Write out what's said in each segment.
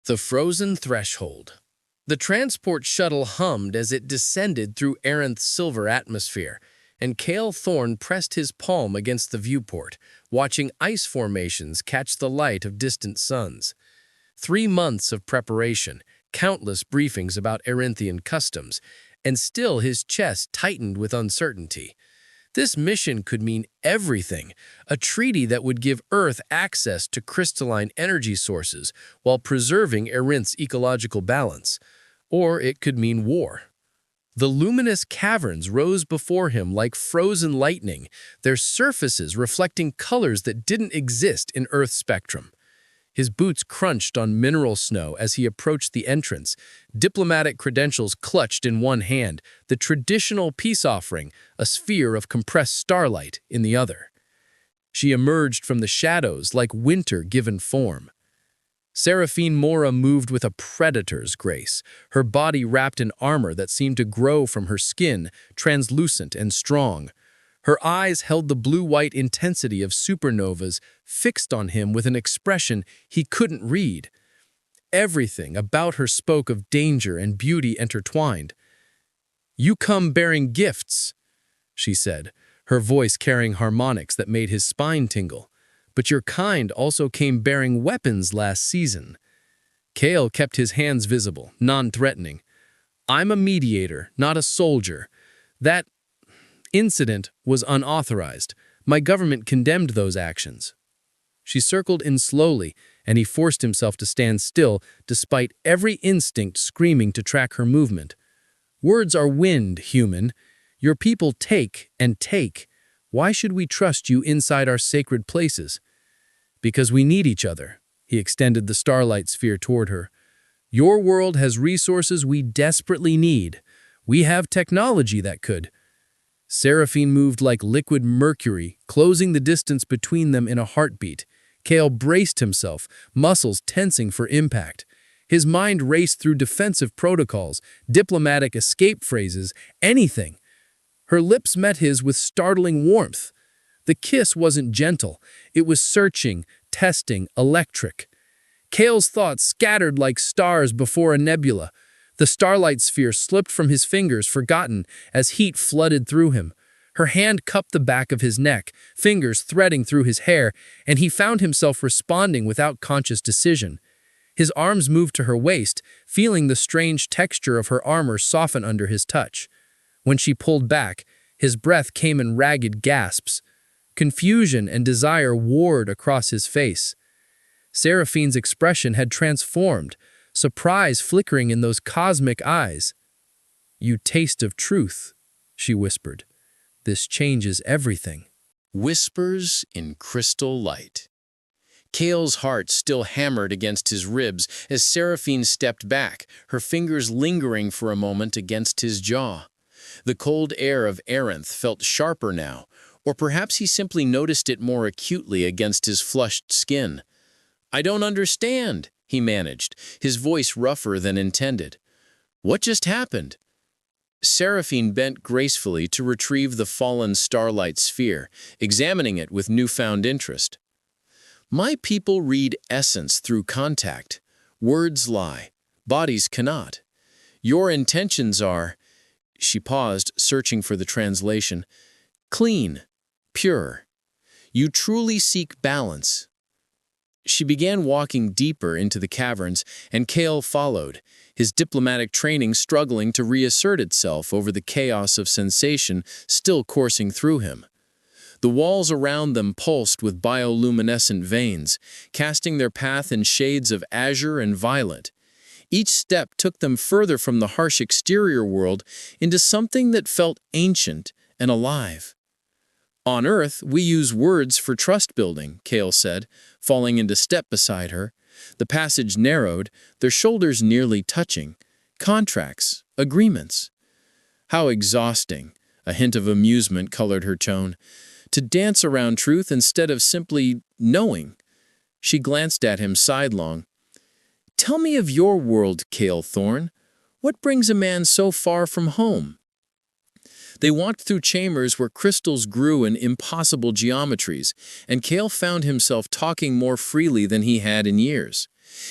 The frozen threshold. The transport shuttle hummed as it descended through Aranth's silver atmosphere, and Cale Thorne pressed his palm against the viewport, watching ice formations catch the light of distant suns. 3 months of preparation, countless briefings about Aranthian customs, and still his chest tightened with uncertainty. This mission could mean everything, a treaty that would give Earth access to crystalline energy sources while preserving Aranth's ecological balance. Or it could mean war. The luminous caverns rose before him like frozen lightning, their surfaces reflecting colors that didn't exist in Earth's spectrum. His boots crunched on mineral snow as he approached the entrance, diplomatic credentials clutched in one hand, the traditional peace offering, a sphere of compressed starlight, in the other. She emerged from the shadows like winter given form. Seraphine Mora moved with a predator's grace, her body wrapped in armor that seemed to grow from her skin, translucent and strong. Her eyes held the blue-white intensity of supernovas, fixed on him with an expression he couldn't read. Everything about her spoke of danger and beauty intertwined. "You come bearing gifts," she said, her voice carrying harmonics that made his spine tingle. "But your kind also came bearing weapons last season." Cale kept his hands visible, non-threatening. "I'm a mediator, not a soldier. That incident was unauthorized. My government condemned those actions." She circled in slowly, and he forced himself to stand still, despite every instinct screaming to track her movement. "Words are wind, human. Your people take and take. Why should we trust you inside our sacred places?" "Because we need each other." He extended the starlight sphere toward her. "Your world has resources we desperately need. We have technology that could." Seraphine moved like liquid mercury, closing the distance between them in a heartbeat. Cale braced himself, muscles tensing for impact. His mind raced through defensive protocols, diplomatic escape phrases, anything. Her lips met his with startling warmth. The kiss wasn't gentle. It was searching, testing, electric. Cale's thoughts scattered like stars before a nebula. The starlight sphere slipped from his fingers, forgotten, as heat flooded through him. Her hand cupped the back of his neck, fingers threading through his hair, and he found himself responding without conscious decision. His arms moved to her waist, feeling the strange texture of her armor soften under his touch. When she pulled back, his breath came in ragged gasps. Confusion and desire warred across his face. Seraphine's expression had transformed, surprise flickering in those cosmic eyes. "You taste of truth," she whispered. "This changes everything." Whispers in crystal light. Cale's heart still hammered against his ribs as Seraphine stepped back, her fingers lingering for a moment against his jaw. The cold air of Aranth felt sharper now, or perhaps he simply noticed it more acutely against his flushed skin. "I don't understand," he managed, his voice rougher than intended. "What just happened?" Seraphine bent gracefully to retrieve the fallen starlight sphere, examining it with newfound interest. "My people read essence through contact. Words lie, bodies cannot. Your intentions are—" She paused, searching for the translation. "Clean, pure. You truly seek balance." She began walking deeper into the caverns, and Cale followed, his diplomatic training struggling to reassert itself over the chaos of sensation still coursing through him. The walls around them pulsed with bioluminescent veins, casting their path in shades of azure and violet. Each step took them further from the harsh exterior world into something that felt ancient and alive. "On Earth, we use words for trust building," Cale said, falling into step beside her. The passage narrowed, their shoulders nearly touching. Contracts, agreements. How exhausting, a hint of amusement colored her tone. To dance around truth instead of simply knowing. She glanced at him sidelong. "Tell me of your world, Cale Thorne. What brings a man so far from home?" They walked through chambers where crystals grew in impossible geometries, and Cale found himself talking more freely than he had in years.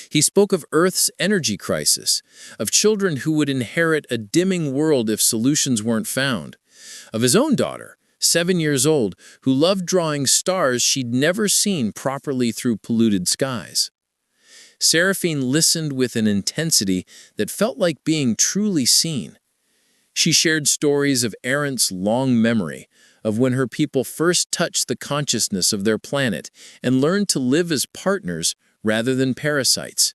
He spoke of Earth's energy crisis, of children who would inherit a dimming world if solutions weren't found, of his own daughter, 7 years old, who loved drawing stars she'd never seen properly through polluted skies. Seraphine listened with an intensity that felt like being truly seen. She shared stories of Arendt's long memory, of when her people first touched the consciousness of their planet and learned to live as partners rather than parasites.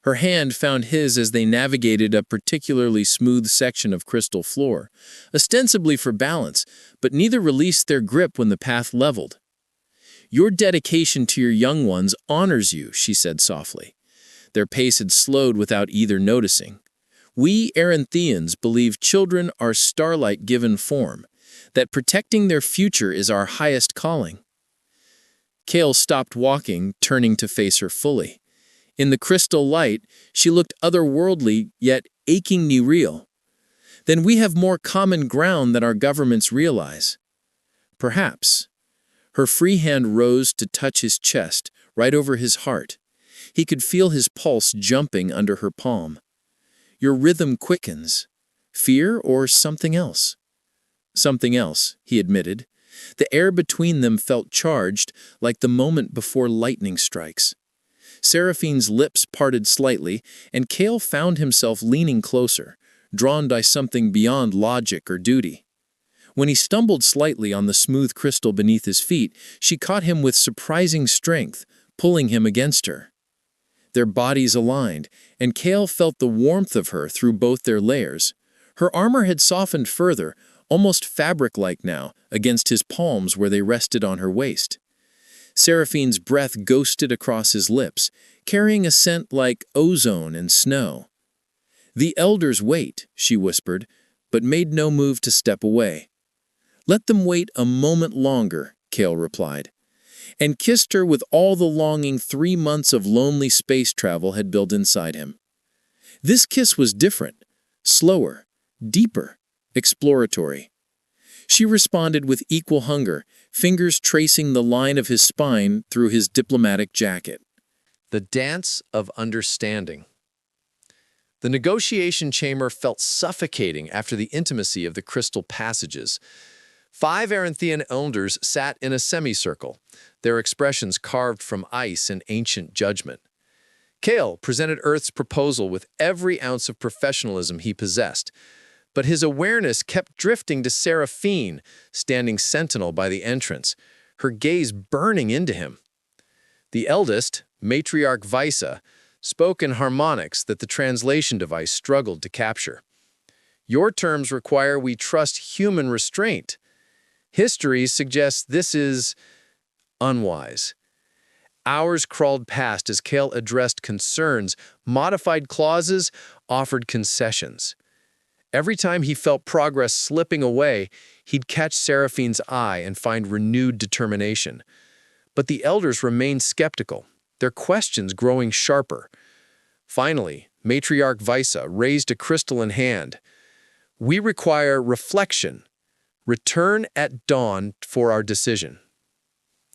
Her hand found his as they navigated a particularly smooth section of crystal floor, ostensibly for balance, but neither released their grip when the path leveled. "Your dedication to your young ones honors you," she said softly. Their pace had slowed without either noticing. "We Arenthians believe children are starlight given form, that protecting their future is our highest calling." Kale stopped walking, turning to face her fully. In the crystal light, she looked otherworldly, yet achingly real. "Then we have more common ground than our governments realize." "Perhaps." Her free hand rose to touch his chest, right over his heart. He could feel his pulse jumping under her palm. "Your rhythm quickens. Fear or something else?" "Something else," he admitted. The air between them felt charged, like the moment before lightning strikes. Seraphine's lips parted slightly, and Kale found himself leaning closer, drawn by something beyond logic or duty. When he stumbled slightly on the smooth crystal beneath his feet, she caught him with surprising strength, pulling him against her. Their bodies aligned, and Kale felt the warmth of her through both their layers. Her armor had softened further, almost fabric-like now, against his palms where they rested on her waist. Seraphine's breath ghosted across his lips, carrying a scent like ozone and snow. "The elders wait," she whispered, but made no move to step away. "Let them wait a moment longer," Kale replied, and kissed her with all the longing 3 months of lonely space travel had built inside him. This kiss was different, slower, deeper, exploratory. She responded with equal hunger, fingers tracing the line of his spine through his diplomatic jacket. The dance of understanding. The negotiation chamber felt suffocating after the intimacy of the crystal passages. 5 Arenthian elders sat in a semicircle, their expressions carved from ice and ancient judgment. Kale presented Earth's proposal with every ounce of professionalism he possessed, but his awareness kept drifting to Seraphine, standing sentinel by the entrance, her gaze burning into him. The eldest, matriarch Visa, spoke in harmonics that the translation device struggled to capture. "Your terms require we trust human restraint. History suggests this is unwise." Hours crawled past as Kale addressed concerns, modified clauses, offered concessions. Every time he felt progress slipping away, he'd catch Seraphine's eye and find renewed determination. But the elders remained skeptical, their questions growing sharper. Finally, matriarch Visa raised a crystalline hand. "We require reflection. Return at dawn for our decision."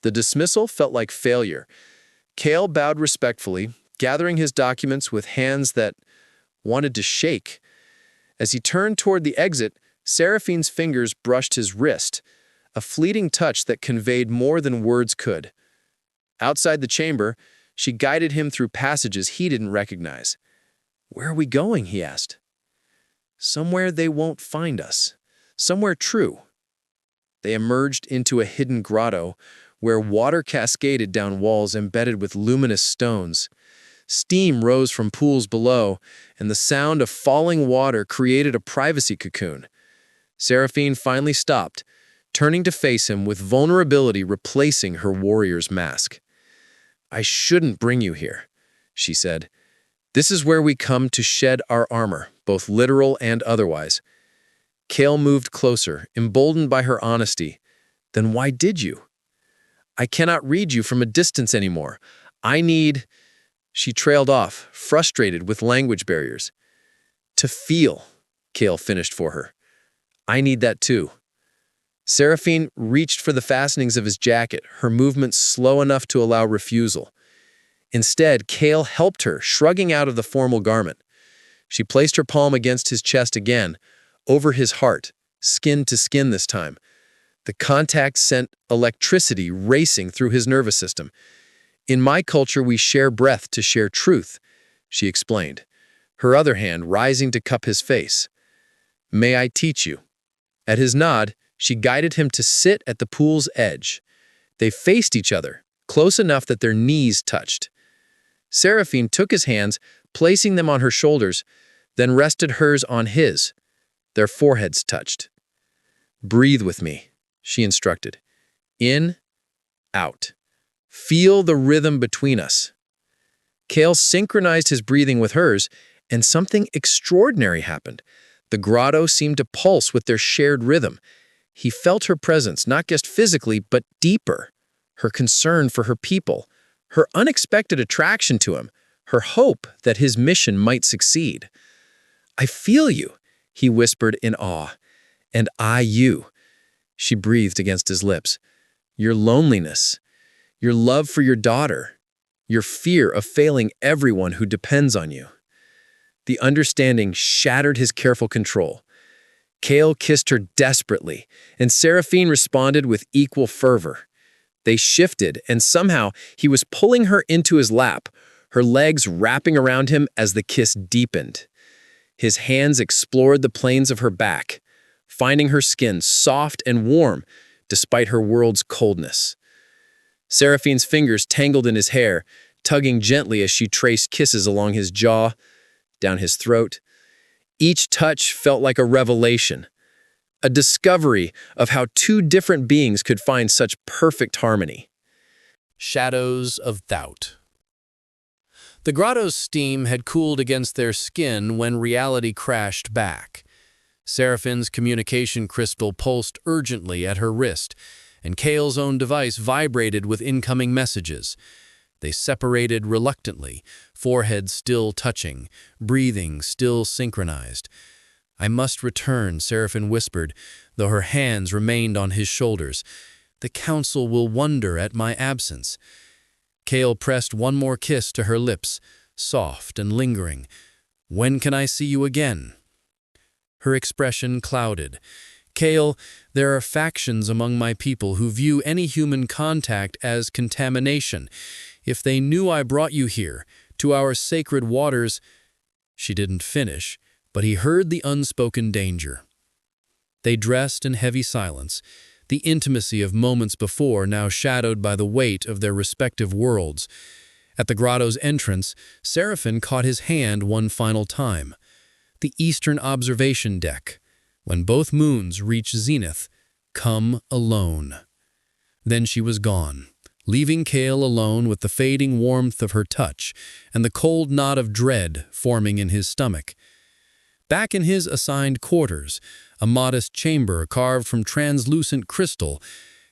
The dismissal felt like failure. Kale bowed respectfully, gathering his documents with hands that wanted to shake. As he turned toward the exit, Seraphine's fingers brushed his wrist, a fleeting touch that conveyed more than words could. Outside the chamber, she guided him through passages he didn't recognize. "Where are we going?" he asked. "Somewhere they won't find us. Somewhere true." They emerged into a hidden grotto, where water cascaded down walls embedded with luminous stones. Steam rose from pools below, and the sound of falling water created a privacy cocoon. Seraphine finally stopped, turning to face him with vulnerability replacing her warrior's mask. "I shouldn't bring you here," she said. "This is where we come to shed our armor, both literal and otherwise." Kale moved closer, emboldened by her honesty. "Then why did you?" "I cannot read you from a distance anymore. I need—" She trailed off, frustrated with language barriers. "To feel," Kale finished for her. "I need that too." Seraphine reached for the fastenings of his jacket, her movements slow enough to allow refusal. Instead, Kale helped her, shrugging out of the formal garment. She placed her palm against his chest again, over his heart, skin to skin this time. The contact sent electricity racing through his nervous system. "In my culture, we share breath to share truth," she explained, her other hand rising to cup his face. "May I teach you?" At his nod, she guided him to sit at the pool's edge. They faced each other, close enough that their knees touched. Seraphine took his hands, placing them on her shoulders, then rested hers on his. Their foreheads touched. "Breathe with me," she instructed. "In, out. Feel the rhythm between us." Kale synchronized his breathing with hers, and something extraordinary happened. The grotto seemed to pulse with their shared rhythm. He felt her presence, not just physically, but deeper. Her concern for her people, her unexpected attraction to him, her hope that his mission might succeed. "I feel you," he whispered in awe. "And I you," she breathed against his lips. "Your loneliness, your love for your daughter, your fear of failing everyone who depends on you." The understanding shattered his careful control. Kale kissed her desperately, and Seraphine responded with equal fervor. They shifted, and somehow he was pulling her into his lap, her legs wrapping around him as the kiss deepened. His hands explored the planes of her back, finding her skin soft and warm despite her world's coldness. Seraphine's fingers tangled in his hair, tugging gently as she traced kisses along his jaw, down his throat. Each touch felt like a revelation, a discovery of how two different beings could find such perfect harmony. Shadows of doubt. The grotto's steam had cooled against their skin when reality crashed back. Seraphine's communication crystal pulsed urgently at her wrist, and Kale's own device vibrated with incoming messages. They separated reluctantly, foreheads still touching, breathing still synchronized. "I must return," Seraphine whispered, though her hands remained on his shoulders. "The council will wonder at my absence." Kale pressed one more kiss to her lips, soft and lingering. "When can I see you again?" Her expression clouded. "Kale, there are factions among my people who view any human contact as contamination. If they knew I brought you here, to our sacred waters—" She didn't finish, but he heard the unspoken danger. They dressed in heavy silence, the intimacy of moments before now shadowed by the weight of their respective worlds. At the grotto's entrance, Seraphine caught his hand one final time. The eastern observation deck. When both moons reach zenith, come alone. Then she was gone, leaving Kale alone with the fading warmth of her touch and the cold knot of dread forming in his stomach. Back in his assigned quarters, a modest chamber carved from translucent crystal,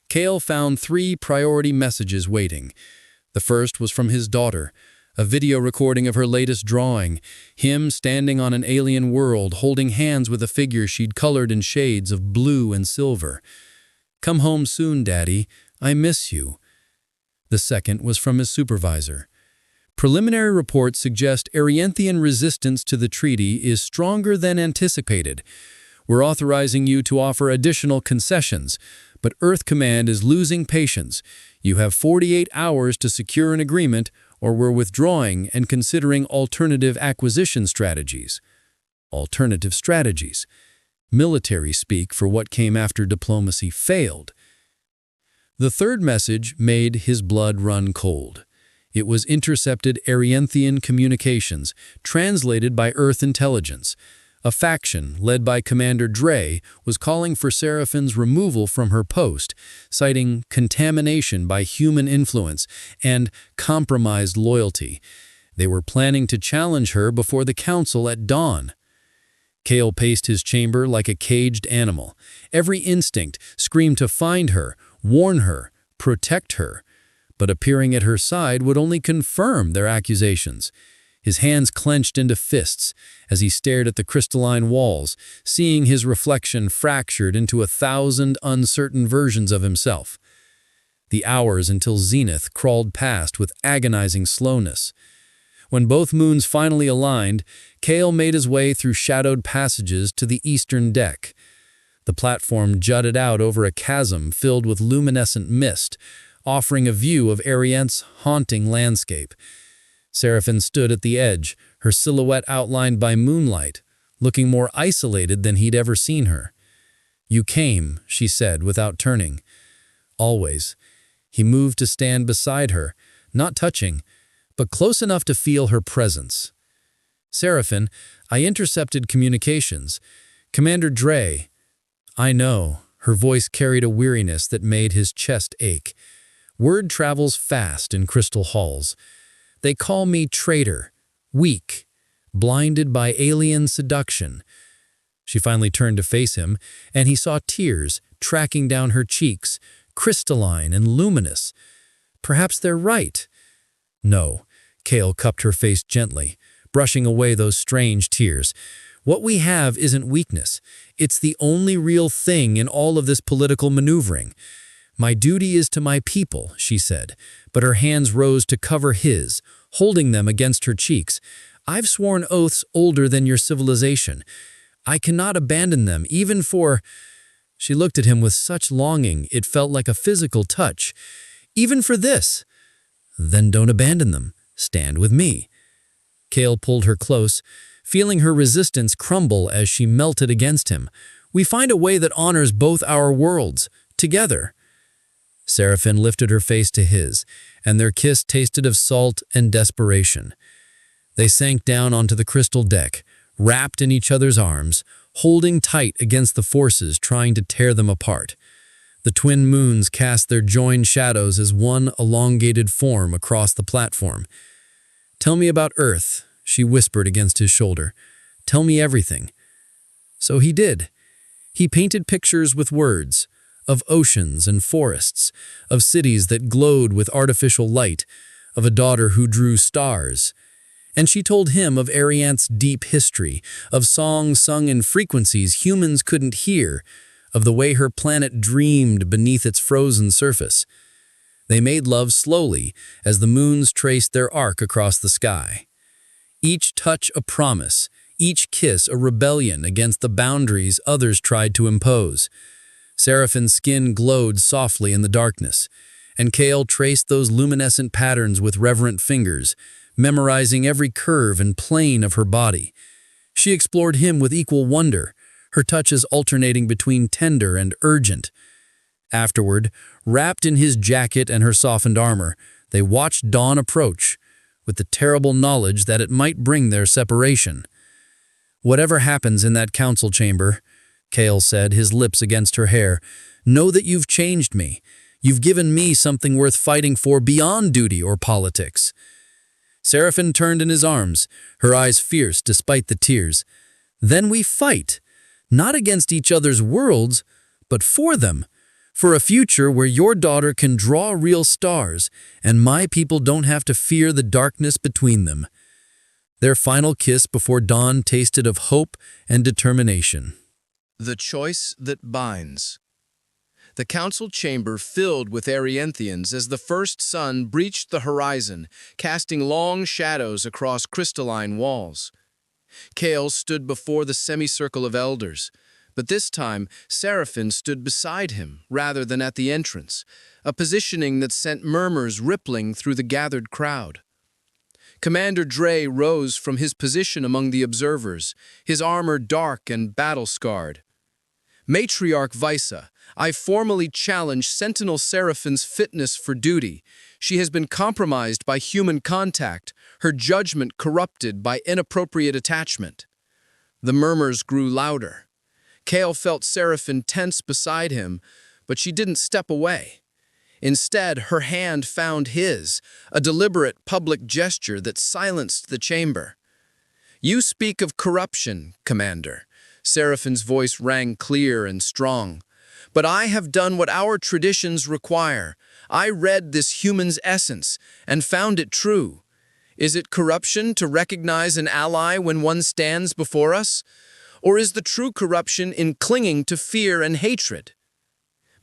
Kale found 3 priority messages waiting. The first was from his daughter, a video recording of her latest drawing, him standing on an alien world holding hands with a figure she'd colored in shades of blue and silver. "Come home soon, Daddy. I miss you." The second was from his supervisor. Preliminary reports suggest Arianthian resistance to the treaty is stronger than anticipated. We're authorizing you to offer additional concessions, but Earth Command is losing patience. You have 48 hours to secure an agreement, or we're withdrawing and considering alternative acquisition strategies. Alternative strategies. Military speak for what came after diplomacy failed. The third message made his blood run cold. It was intercepted Arianthian communications, translated by Earth intelligence. A faction, led by Commander Dre, was calling for Seraphine's removal from her post, citing contamination by human influence and compromised loyalty. They were planning to challenge her before the council at dawn. Kale paced his chamber like a caged animal. Every instinct screamed to find her, warn her, protect her. But appearing at her side would only confirm their accusations. His hands clenched into fists as he stared at the crystalline walls, seeing his reflection fractured into 1,000 uncertain versions of himself. The hours until zenith crawled past with agonizing slowness. When both moons finally aligned, Kale made his way through shadowed passages to the eastern deck. The platform jutted out over a chasm filled with luminescent mist, offering a view of Ariante's haunting landscape. Seraphin stood at the edge, her silhouette outlined by moonlight, looking more isolated than he'd ever seen her. "You came," she said without turning. "Always." He moved to stand beside her, not touching, but close enough to feel her presence. "Seraphin, I intercepted communications. Commander Dre." "I know." Her voice carried a weariness that made his chest ache. "Word travels fast in crystal halls. They call me traitor, weak, blinded by alien seduction." She finally turned to face him, and he saw tears tracking down her cheeks, crystalline and luminous. "Perhaps they're right." "No." Kale cupped her face gently, brushing away those strange tears. "What we have isn't weakness. It's the only real thing in all of this political maneuvering. My duty is to my people," she said, but her hands rose to cover his, holding them against her cheeks. "I've sworn oaths older than your civilization. I cannot abandon them, even for—" She looked at him with such longing it felt like a physical touch. "Even for this." "Then don't abandon them. Stand with me." Kale pulled her close, feeling her resistance crumble as she melted against him. "We find a way that honors both our worlds, together." Seraphin lifted her face to his, and their kiss tasted of salt and desperation. They sank down onto the crystal deck, wrapped in each other's arms, holding tight against the forces trying to tear them apart. The twin moons cast their joined shadows as one elongated form across the platform. "Tell me about Earth," she whispered against his shoulder. "Tell me everything." So he did. He painted pictures with words, of oceans and forests, of cities that glowed with artificial light, of a daughter who drew stars. And she told him of Ariante's deep history, of songs sung in frequencies humans couldn't hear, of the way her planet dreamed beneath its frozen surface. They made love slowly as the moons traced their arc across the sky. Each touch a promise, each kiss a rebellion against the boundaries others tried to impose. Seraphin's skin glowed softly in the darkness, and Kale traced those luminescent patterns with reverent fingers, memorizing every curve and plane of her body. She explored him with equal wonder, her touches alternating between tender and urgent. Afterward, wrapped in his jacket and her softened armor, they watched dawn approach, with the terrible knowledge that it might bring their separation. "Whatever happens in that council chamber," Kale said, his lips against her hair, "know that you've changed me. You've given me something worth fighting for beyond duty or politics." Seraphin turned in his arms, her eyes fierce despite the tears. "Then we fight, not against each other's worlds, but for them, for a future where your daughter can draw real stars and my people don't have to fear the darkness between them." Their final kiss before dawn tasted of hope and determination. The choice that binds. The council chamber filled with Arianthians as the first sun breached the horizon, casting long shadows across crystalline walls. Kale stood before the semicircle of elders, but this time Seraphin stood beside him rather than at the entrance, a positioning that sent murmurs rippling through the gathered crowd. Commander Dre rose from his position among the observers, his armor dark and battle-scarred. "Matriarch Visa, I formally challenge Sentinel Seraphin's fitness for duty. She has been compromised by human contact, her judgment corrupted by inappropriate attachment." The murmurs grew louder. Kale felt Seraphin tense beside him, but she didn't step away. Instead, her hand found his, a deliberate public gesture that silenced the chamber. "You speak of corruption, Commander." Seraphin's voice rang clear and strong. "But I have done what our traditions require. I read this human's essence and found it true. Is it corruption to recognize an ally when one stands before us? Or is the true corruption in clinging to fear and hatred?"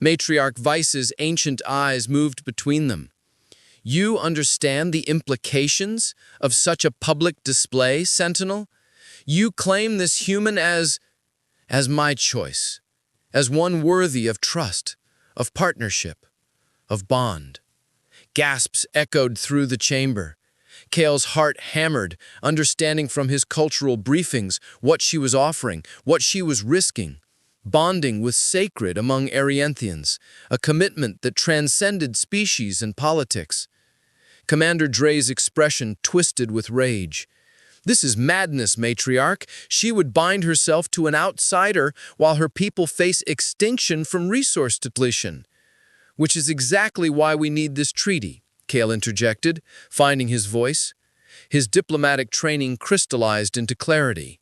Matriarch Vice's ancient eyes moved between them. You understand the implications of such a public display, Sentinel? You claim this human as my choice, as one worthy of trust, of partnership, of bond. Gasps echoed through the chamber. Kale's heart hammered, understanding from his cultural briefings what she was offering, what she was risking. Bonding was sacred among Arianthians, a commitment that transcended species and politics. Commander Dre's expression twisted with rage. This is madness, Matriarch. She would bind herself to an outsider while her people face extinction from resource depletion. Which is exactly why we need this treaty, Kale interjected, finding his voice. His diplomatic training crystallized into clarity.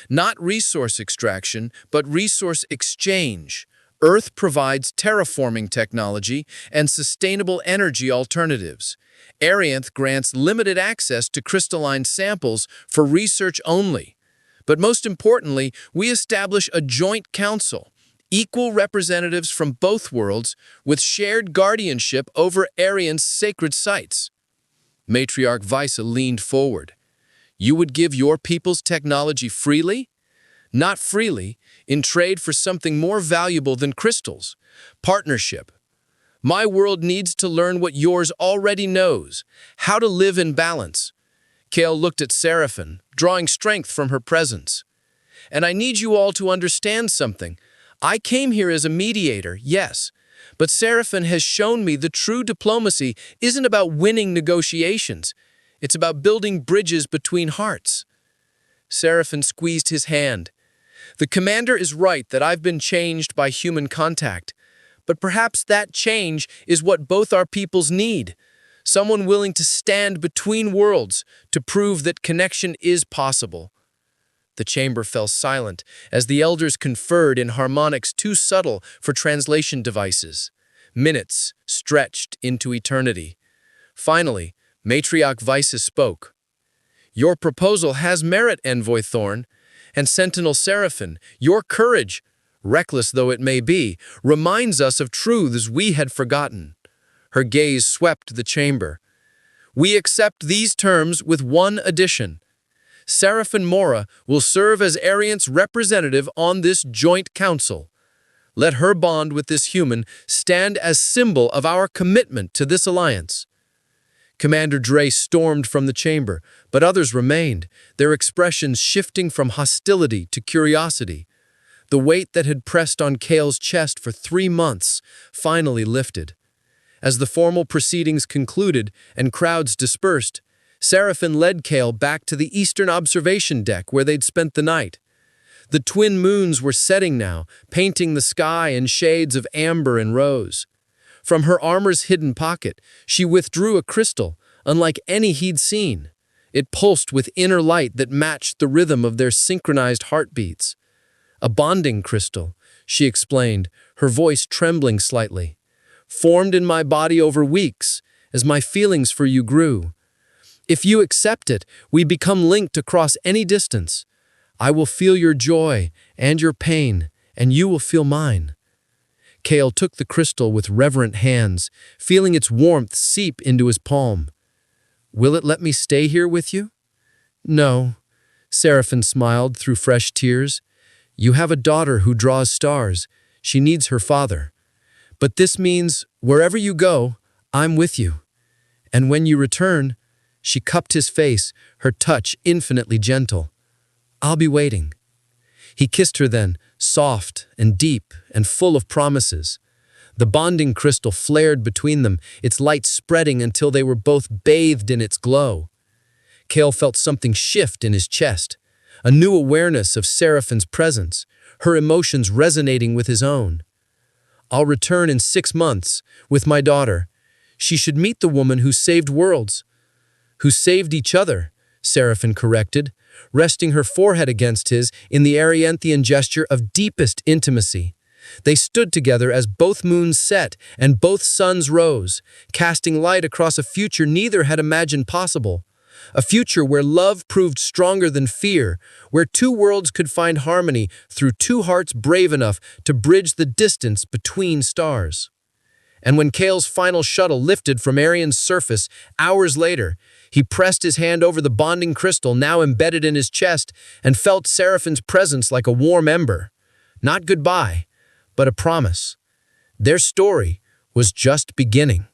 Not resource extraction, but resource exchange. Earth provides terraforming technology and sustainable energy alternatives. Arianth grants limited access to crystalline samples for research only. But most importantly, we establish a joint council, equal representatives from both worlds with shared guardianship over Arianth's sacred sites. Matriarch Visa leaned forward. You would give your people's technology freely? Not freely, in trade for something more valuable than crystals. Partnership. My world needs to learn what yours already knows, how to live in balance. Kale looked at Seraphin, drawing strength from her presence. And I need you all to understand something. I came here as a mediator, yes, but Seraphin has shown me the true diplomacy isn't about winning negotiations. It's about building bridges between hearts. Seraphin squeezed his hand. The commander is right that I've been changed by human contact. But perhaps that change is what both our peoples need. Someone willing to stand between worlds to prove that connection is possible. The chamber fell silent as the elders conferred in harmonics too subtle for translation devices. Minutes stretched into eternity. Finally, Matriarch Vices spoke. Your proposal has merit, Envoy Thorn, and Sentinel Seraphin, your courage, reckless though it may be, reminds us of truths we had forgotten. Her gaze swept the chamber. We accept these terms with one addition. Seraphin Mora will serve as Arianth's representative on this joint council. Let her bond with this human stand as symbol of our commitment to this alliance. Commander Dre stormed from the chamber, but others remained, their expressions shifting from hostility to curiosity. The weight that had pressed on Kale's chest for 3 months finally lifted. As the formal proceedings concluded and crowds dispersed, Seraphin led Kale back to the eastern observation deck where they'd spent the night. The twin moons were setting now, painting the sky in shades of amber and rose. From her armor's hidden pocket, she withdrew a crystal, unlike any he'd seen. It pulsed with inner light that matched the rhythm of their synchronized heartbeats. A bonding crystal, she explained, her voice trembling slightly. Formed in my body over weeks, as my feelings for you grew. If you accept it, we become linked across any distance. I will feel your joy and your pain, and you will feel mine. Kale took the crystal with reverent hands, feeling its warmth seep into his palm. Will it let me stay here with you? No. Seraphin smiled through fresh tears. You have a daughter who draws stars. She needs her father. But this means, wherever you go, I'm with you. And when you return, she cupped his face, her touch infinitely gentle. I'll be waiting. He kissed her then, soft and deep and full of promises. The bonding crystal flared between them, its light spreading until they were both bathed in its glow. Kale felt something shift in his chest, a new awareness of Seraphin's presence, her emotions resonating with his own. I'll return in 6 months, with my daughter. She should meet the woman who saved worlds. Who saved each other, Seraphin corrected, resting her forehead against his in the Arianthian gesture of deepest intimacy. They stood together as both moons set and both suns rose, casting light across a future neither had imagined possible. a future where love proved stronger than fear, where two worlds could find harmony through two hearts brave enough to bridge the distance between stars. And when Kale's final shuttle lifted from Orion's surface hours later, he pressed his hand over the bonding crystal now embedded in his chest and felt Seraphine's presence like a warm ember. Not goodbye, but a promise. Their story was just beginning.